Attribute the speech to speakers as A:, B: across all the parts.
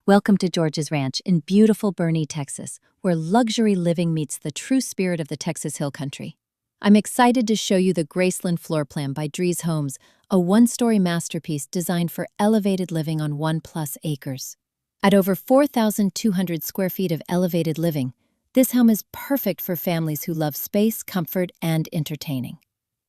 A: Welcome to George's Ranch in beautiful Boerne, Texas, where luxury living meets the true spirit of the Texas Hill Country. I'm excited to show you the Gracelyn Floor Plan by Drees Homes, a one-story masterpiece designed for elevated living on 1+ acres. At over 4,200 square feet of elevated living, this home is perfect for families who love space, comfort, and entertaining.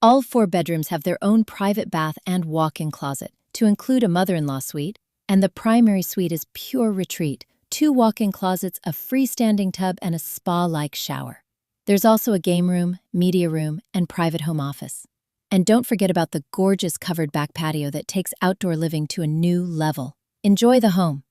A: All 4 bedrooms have their own private bath and walk-in closet, to include a mother-in-law suite, and the primary suite is pure retreat, 2 walk-in closets, a freestanding tub, and a spa-like shower. There's also a game room, media room, and private home office. And don't forget about the gorgeous covered back patio that takes outdoor living to a new level. Enjoy the home.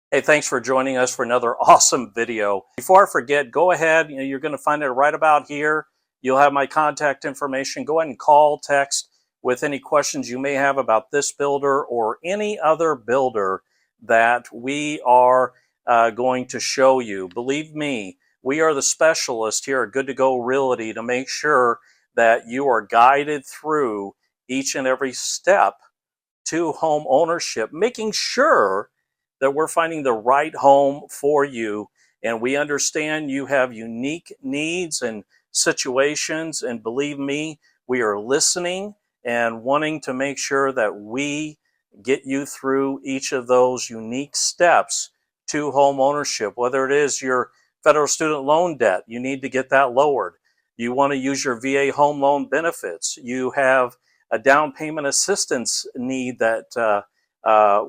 B: Hey, thanks for joining us for another awesome video. Before I forget, go ahead, you're going to find it right about here. You'll have my contact information. Go ahead and call, text with any questions you may have about this builder or any other builder that we are going to show you. Believe me, we are the specialist here at Good to Go Realty to make sure that you are guided through each and every step to home ownership, making sure that we're finding the right home for you. And we understand you have unique needs and situations. And believe me, we are listening and wanting to make sure that we get you through each of those unique steps to home ownership, whether it is your federal student loan debt, you need to get that lowered. You want to use your VA home loan benefits. You have a down payment assistance need that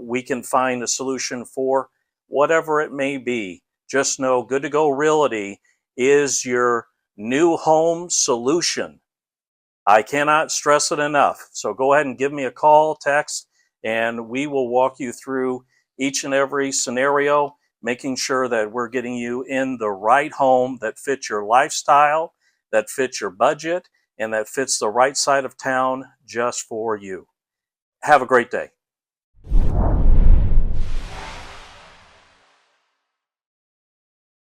B: we can find a solution for, whatever it may be. Just know Good to Go Realty is your new home solution. I cannot stress it enough. So go ahead and give me a call, text, and we will walk you through each and every scenario, making sure that we're getting you in the right home that fits your lifestyle, that fits your budget, and that fits the right side of town just for you. Have a great day.